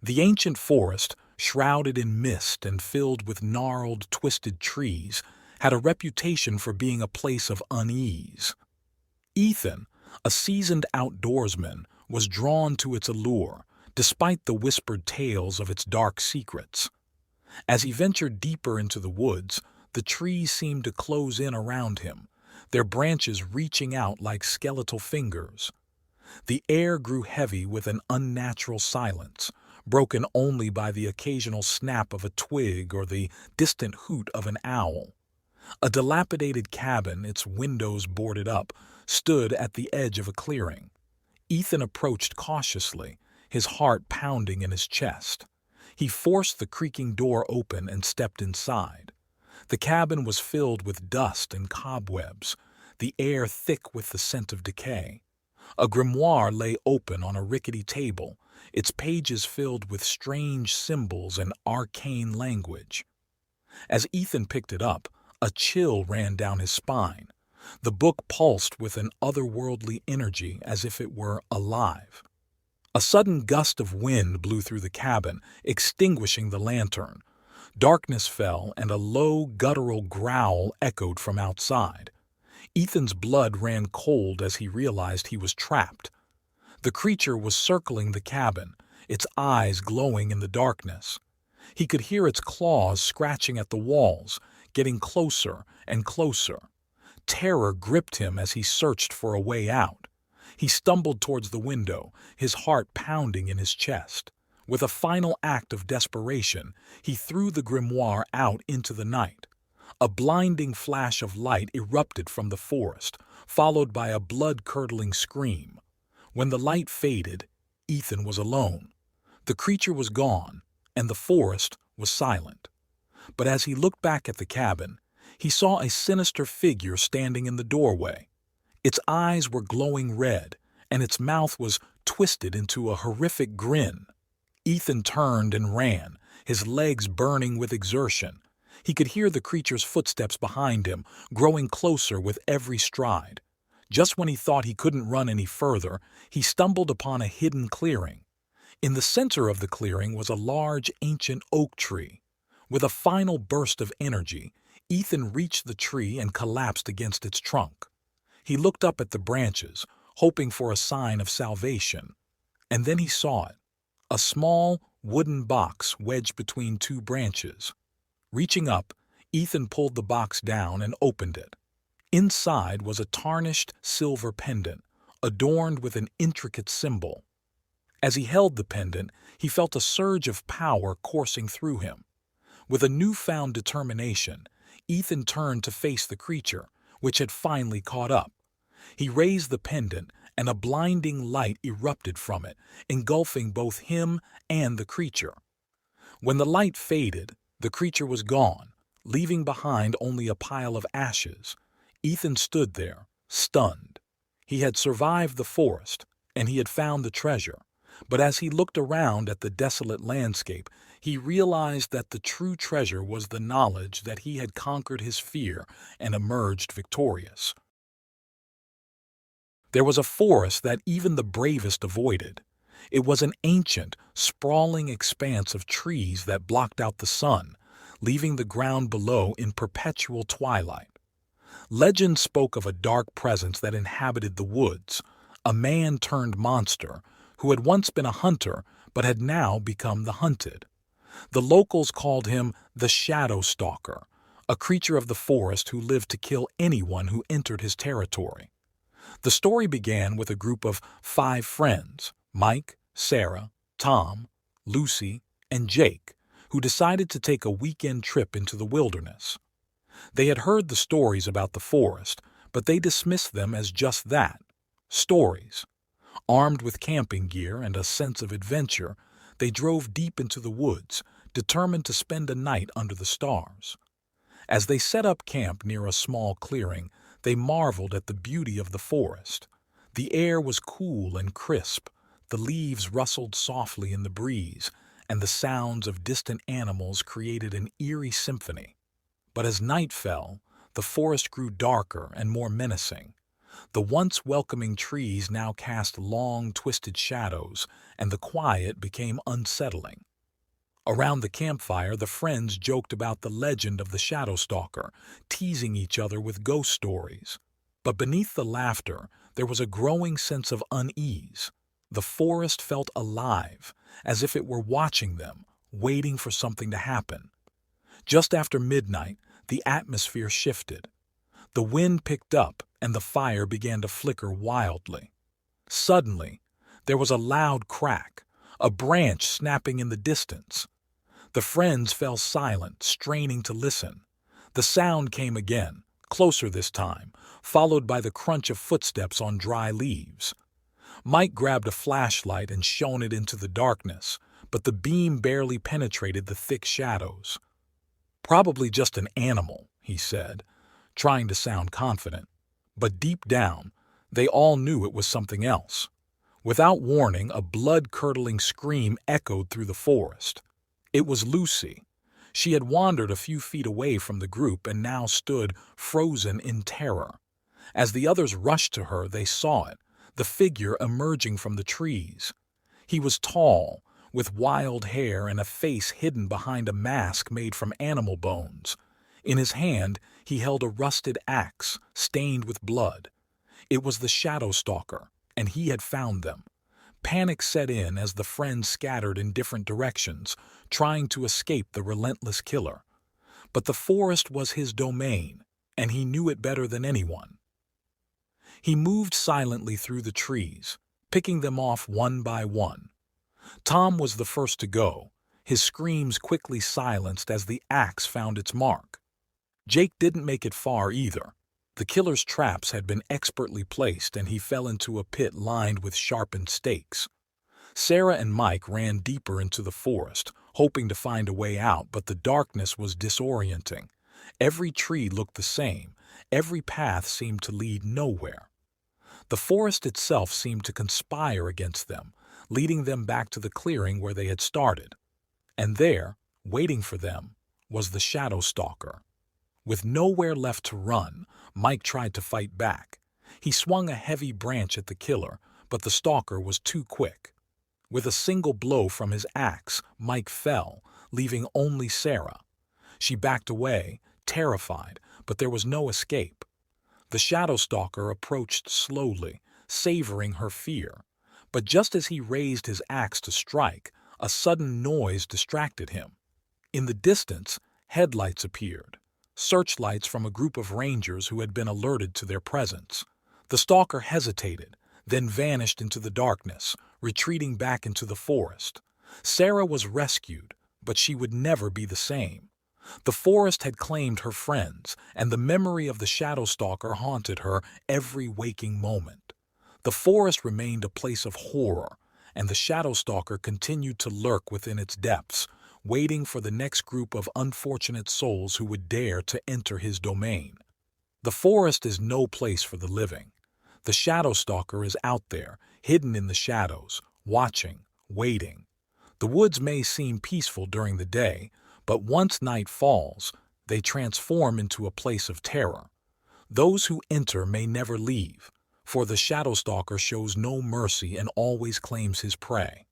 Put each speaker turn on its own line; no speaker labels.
The ancient forest, shrouded in mist and filled with gnarled, twisted trees, had a reputation for being a place of unease. Ethan, a seasoned outdoorsman, was drawn to its allure, despite the whispered tales of its dark secrets. As he ventured deeper into the woods, the trees seemed to close in around him, their branches reaching out like skeletal fingers. The air grew heavy with an unnatural silence, broken only by the occasional snap of a twig or the distant hoot of an owl. A dilapidated cabin, its windows boarded up, stood at the edge of a clearing. Ethan approached cautiously, his heart pounding in his chest. He forced the creaking door open and stepped inside. The cabin was filled with dust and cobwebs, the air thick with the scent of decay. A grimoire lay open on a rickety table, its pages filled with strange symbols and arcane language. As Ethan picked it up, a chill ran down his spine. The book pulsed with an otherworldly energy as if it were alive. A sudden gust of wind blew through the cabin, extinguishing the lantern. Darkness fell, and a low, guttural growl echoed from outside. Ethan's blood ran cold as he realized he was trapped. The creature was circling the cabin, its eyes glowing in the darkness. He could hear its claws scratching at the walls, getting closer and closer. Terror gripped him as he searched for a way out. He stumbled towards the window, his heart pounding in his chest. With a final act of desperation, he threw the grimoire out into the night. A blinding flash of light erupted from the forest, followed by a blood-curdling scream. When the light faded, Ethan was alone. The creature was gone, and the forest was silent. But as he looked back at the cabin, he saw a sinister figure standing in the doorway. Its eyes were glowing red, and its mouth was twisted into a horrific grin. Ethan turned and ran, his legs burning with exertion. He could hear the creature's footsteps behind him, growing closer with every stride. Just when he thought he couldn't run any further, he stumbled upon a hidden clearing. In the center of the clearing was a large, ancient oak tree. With a final burst of energy, Ethan reached the tree and collapsed against its trunk. He looked up at the branches, hoping for a sign of salvation. And then he saw it, a small, wooden box wedged between two branches. Reaching up, Ethan pulled the box down and opened it. Inside was a tarnished silver pendant, adorned with an intricate symbol. As he held the pendant, he felt a surge of power coursing through him. With a newfound determination, Ethan turned to face the creature, which had finally caught up. He raised the pendant, and a blinding light erupted from it, engulfing both him and the creature. When the light faded, the creature was gone, leaving behind only a pile of ashes. Ethan stood there, stunned. He had survived the forest, and he had found the treasure. But as he looked around at the desolate landscape, he realized that the true treasure was the knowledge that he had conquered his fear and emerged victorious. There was a forest that even the bravest avoided. It was an ancient, sprawling expanse of trees that blocked out the sun, leaving the ground below in perpetual twilight. Legend spoke of a dark presence that inhabited the woods, a man-turned-monster who had once been a hunter but had now become the hunted. The locals called him the Shadow Stalker, a creature of the forest who lived to kill anyone who entered his territory. The story began with a group of 5 friends, Mike, Sarah, Tom, Lucy, and Jake, who decided to take a weekend trip into the wilderness. They had heard the stories about the forest, but they dismissed them as just that, stories. Armed with camping gear and a sense of adventure, they drove deep into the woods, determined to spend a night under the stars. As they set up camp near a small clearing, they marveled at the beauty of the forest. The air was cool and crisp, the leaves rustled softly in the breeze, and the sounds of distant animals created an eerie symphony. But as night fell, the forest grew darker and more menacing. The once welcoming trees now cast long, twisted shadows, and the quiet became unsettling. Around the campfire, the friends joked about the legend of the shadow stalker, teasing each other with ghost stories. But beneath the laughter, there was a growing sense of unease. The forest felt alive, as if it were watching them, waiting for something to happen. Just after midnight, the atmosphere shifted. The wind picked up, and the fire began to flicker wildly. Suddenly, there was a loud crack, a branch snapping in the distance. The friends fell silent, straining to listen. The sound came again, closer this time, followed by the crunch of footsteps on dry leaves. Mike grabbed a flashlight and shone it into the darkness, but the beam barely penetrated the thick shadows. "Probably just an animal," he said, trying to sound confident. But deep down, they all knew it was something else. Without warning, a blood-curdling scream echoed through the forest. It was Lucy. She had wandered a few feet away from the group and now stood frozen in terror. As the others rushed to her, they saw it, the figure emerging from the trees. He was tall, with wild hair and a face hidden behind a mask made from animal bones. In his hand, he held a rusted axe, stained with blood. It was the shadow stalker, and he had found them. Panic set in as the friends scattered in different directions, trying to escape the relentless killer. But the forest was his domain, and he knew it better than anyone. He moved silently through the trees, picking them off one by one. Tom was the first to go, his screams quickly silenced as the axe found its mark. Jake didn't make it far either. The killer's traps had been expertly placed, and he fell into a pit lined with sharpened stakes. Sarah and Mike ran deeper into the forest, hoping to find a way out, but the darkness was disorienting. Every tree looked the same. Every path seemed to lead nowhere. The forest itself seemed to conspire against them, leading them back to the clearing where they had started. And there, waiting for them, was the shadow stalker. With nowhere left to run, Mike tried to fight back. He swung a heavy branch at the killer, but the stalker was too quick. With a single blow from his axe, Mike fell, leaving only Sarah. She backed away, terrified, but there was no escape. The shadow stalker approached slowly, savoring her fear. But just as he raised his axe to strike, a sudden noise distracted him. In the distance, headlights appeared. Searchlights from a group of rangers who had been alerted to their presence. The stalker hesitated, then vanished into the darkness, retreating back into the forest. Sarah was rescued, but she would never be the same. The forest had claimed her friends, and the memory of the shadow stalker haunted her every waking moment. The forest remained a place of horror, and the shadow stalker continued to lurk within its depths, waiting for the next group of unfortunate souls who would dare to enter his domain. The forest is no place for the living. The shadow stalker is out there, hidden in the shadows, watching, waiting. The woods may seem peaceful during the day, but once night falls, they transform into a place of terror. Those who enter may never leave, for the shadow stalker shows no mercy and always claims his prey.